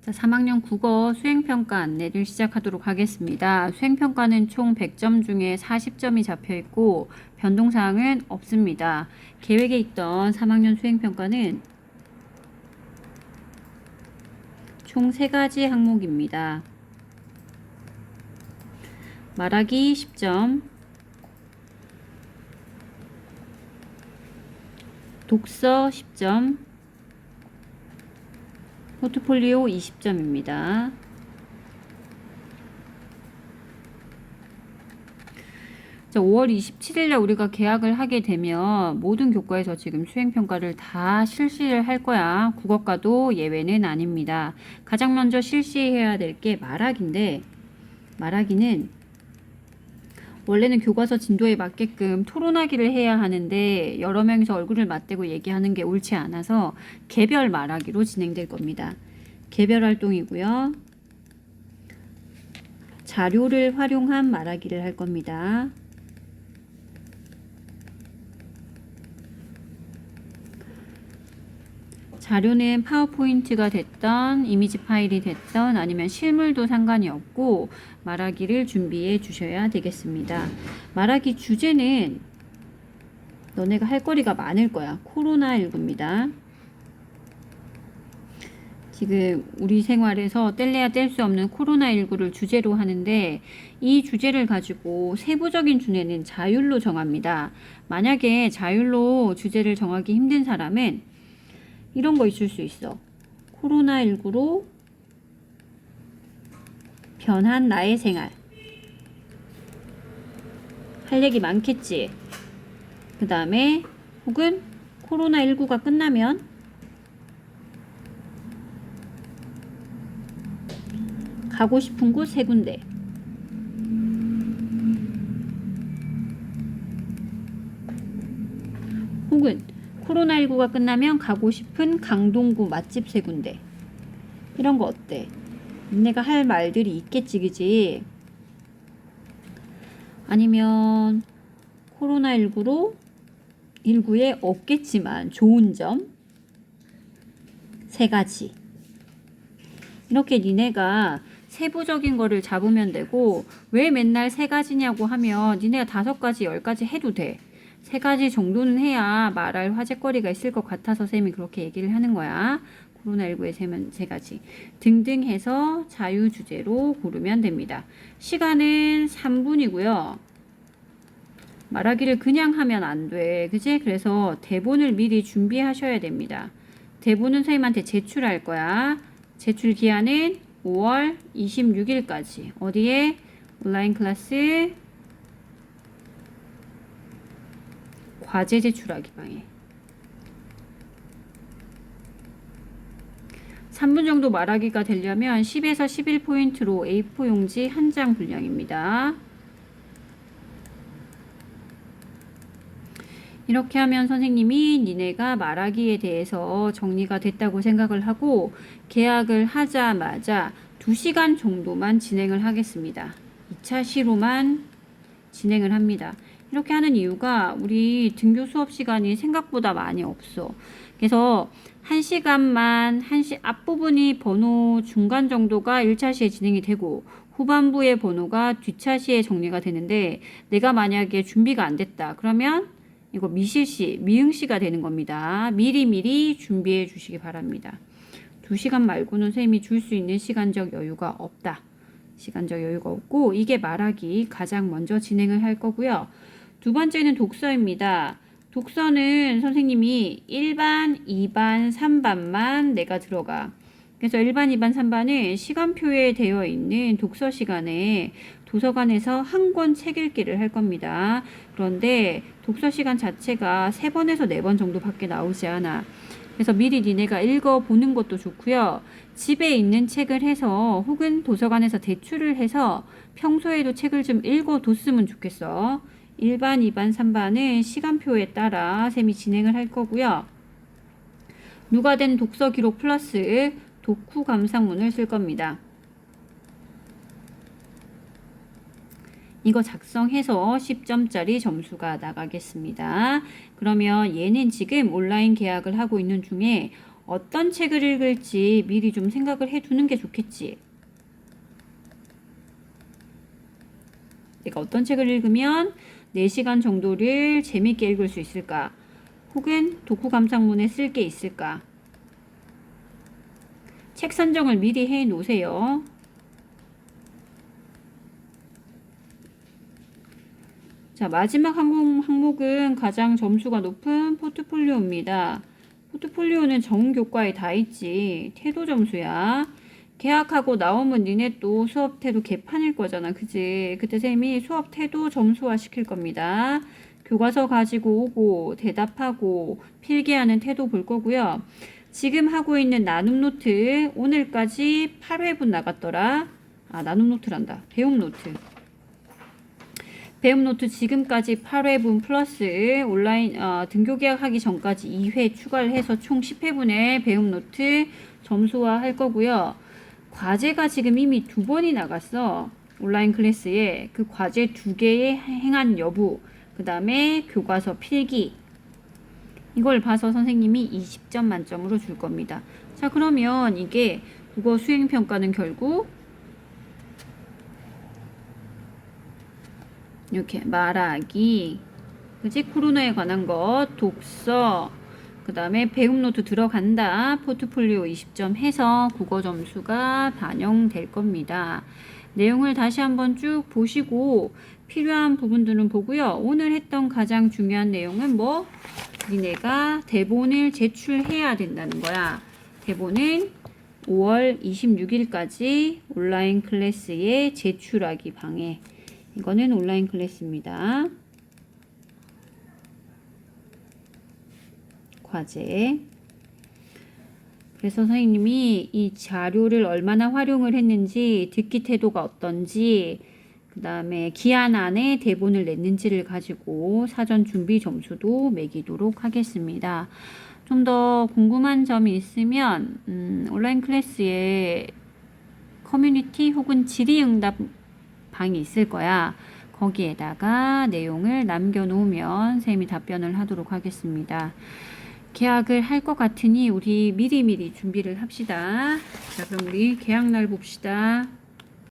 자, 3학년 국어 수행평가 안내를 시작하도록 하겠습니다. 수행평가는 총 100점 중에 40점이 잡혀 있고 변동사항은 없습니다. 계획에 있던 3학년 수행평가는 총 3가지 항목입니다. 말하기 10점, 독서 10점, 포트폴리오 20점입니다. 자, 5월 27일 날 우리가 개학을 하게 되면 모든 교과에서 지금 수행평가를 다 실시를 할 거야. 국어과도 예외는 아닙니다. 가장 먼저 실시해야 될 게 말하기인데, 말하기는 원래는 교과서 진도에 맞게끔 토론하기를 해야 하는데 여러 명이서 얼굴을 맞대고 얘기하는 게 옳지 않아서 개별 말하기로 진행될 겁니다. 개별 활동이고요. 자료를 활용한 말하기를 할 겁니다. 자료는 파워포인트가 됐던 이미지 파일이 됐던 아니면 실물도 상관이 없고 말하기를 준비해 주셔야 되겠습니다. 말하기 주제는 너네가 할 거리가 많을 거야. 코로나19입니다. 지금 우리 생활에서 뗄래야 뗄 수 없는 코로나19를 주제로 하는데 이 주제를 가지고 세부적인 주제는 자율로 정합니다. 만약에 자율로 주제를 정하기 힘든 사람은 이런 거 있을 수 있어. 코로나19로 변한 나의 생활. 할 얘기 많겠지. 그 다음에 혹은 코로나19가 끝나면 가고 싶은 곳 3군데. 혹은 코로나19가 끝나면 가고 싶은 강동구 맛집 3군데. 이런 거 어때? 내가 할 말들이 있겠지, 그지? 아니면 코로나19로 19에 없겠지만 좋은 점 3가지. 이렇게 니네가 세부적인 거를 잡으면 되고 왜 맨날 3가지냐고 하면 니네가 5가지, 10가지 해도 돼. 3가지 정도는 해야 말할 화제거리가 있을 것 같아서 쌤이 그렇게 얘기를 하는 거야. 코로나19의 3가지 등등 해서 자유주제로 고르면 됩니다. 시간은 3분이고요. 말하기를 그냥 하면 안 돼. 그치? 그래서 대본을 미리 준비하셔야 됩니다. 대본은 선생님한테 제출할 거야. 제출 기한은 5월 26일까지. 어디에? 온라인 클래스 과제 제출하기 방에. 3분 정도 말하기가 되려면 10에서 11포인트로 A4 용지 1장 분량입니다. 이렇게 하면 선생님이 니네가 말하기에 대해서 정리가 됐다고 생각을 하고 개학을 하자마자 2시간 정도만 진행을 하겠습니다. 2차 시로만 진행을 합니다. 이렇게 하는 이유가 우리 등교 수업 시간이 생각보다 많이 없어. 그래서 1시간만 앞부분이 번호 중간 정도가 1차 시에 진행이 되고 후반부의 번호가 뒤차 시에 정리가 되는데 내가 만약에 준비가 안 됐다. 그러면 이거 미실시, 미응시가 되는 겁니다. 미리미리 준비해 주시기 바랍니다. 2시간 말고는 선생님이 줄 수 있는 시간적 여유가 없다. 시간적 여유가 없고 이게 말하기 가장 먼저 진행을 할 거고요. 두 번째는 독서입니다. 독서는 선생님이 1반, 2반, 3반만 내가 들어가. 그래서 1반, 2반, 3반은 시간표에 되어 있는 독서 시간에 도서관에서 한 권 책 읽기를 할 겁니다. 그런데 독서 시간 자체가 3번에서 4번 정도밖에 나오지 않아. 그래서 미리 니네가 읽어보는 것도 좋고요. 집에 있는 책을 해서 혹은 도서관에서 대출을 해서 평소에도 책을 좀 읽어뒀으면 좋겠어. 1반, 2반, 3반은 시간표에 따라 쌤이 진행을 할 거고요. 누가 된 독서 기록 플러스 독후 감상문을 쓸 겁니다. 이거 작성해서 10점짜리 점수가 나가겠습니다. 그러면 얘는 지금 온라인 계약을 하고 있는 중에 어떤 책을 읽을지 미리 좀 생각을 해 두는 게 좋겠지. 내가 어떤 책을 읽으면 4시간 정도를 재밌게 읽을 수 있을까? 혹은 독후 감상문에 쓸 게 있을까? 책 선정을 미리 해 놓으세요. 자, 마지막 항목은 가장 점수가 높은 포트폴리오입니다. 포트폴리오는 전 교과에 다 있지. 태도 점수야. 계약하고 나오면 니네 또 수업 태도 개판일 거잖아. 그지? 그때 쌤이 수업 태도 점수화 시킬 겁니다. 교과서 가지고 오고 대답하고 필기하는 태도 볼 거고요. 지금 하고 있는 나눔 노트 오늘까지 8회분 나갔더라. 아, 나눔 노트란다. 배움 노트. 배움 노트 지금까지 8회분 플러스 온라인 등교 계약하기 전까지 2회 추가를 해서 총 10회분의 배움 노트 점수화 할 거고요. 과제가 지금 이미 2번이 나갔어. 온라인 클래스에 그 과제 2개의 행한 여부, 그 다음에 교과서 필기, 이걸 봐서 선생님이 20점 만점으로 줄 겁니다. 자, 그러면 이게 국어 수행평가는 결국 이렇게 말하기, 그지? 코로나에 관한 것, 독서, 그 다음에 배움 노트 들어간다. 포트폴리오 20점 해서 국어 점수가 반영될 겁니다. 내용을 다시 한번 쭉 보시고 필요한 부분들은 보고요. 오늘 했던 가장 중요한 내용은 뭐? 니네가 대본을 제출해야 된다는 거야. 대본은 5월 26일까지 온라인 클래스에 제출하기 방해. 이거는 온라인 클래스입니다. 과제. 그래서 선생님이 이 자료를 얼마나 활용을 했는지, 듣기 태도가 어떤지, 그 다음에 기한 안에 대본을 냈는지를 가지고 사전 준비 점수도 매기도록 하겠습니다. 좀 더 궁금한 점이 있으면 온라인 클래스에 커뮤니티 혹은 질의응답 방이 있을 거야. 거기에다가 내용을 남겨놓으면 쌤이 답변을 하도록 하겠습니다. 계약을 할 것 같으니 우리 미리미리 준비를 합시다. 자, 그럼 우리 계약날 봅시다.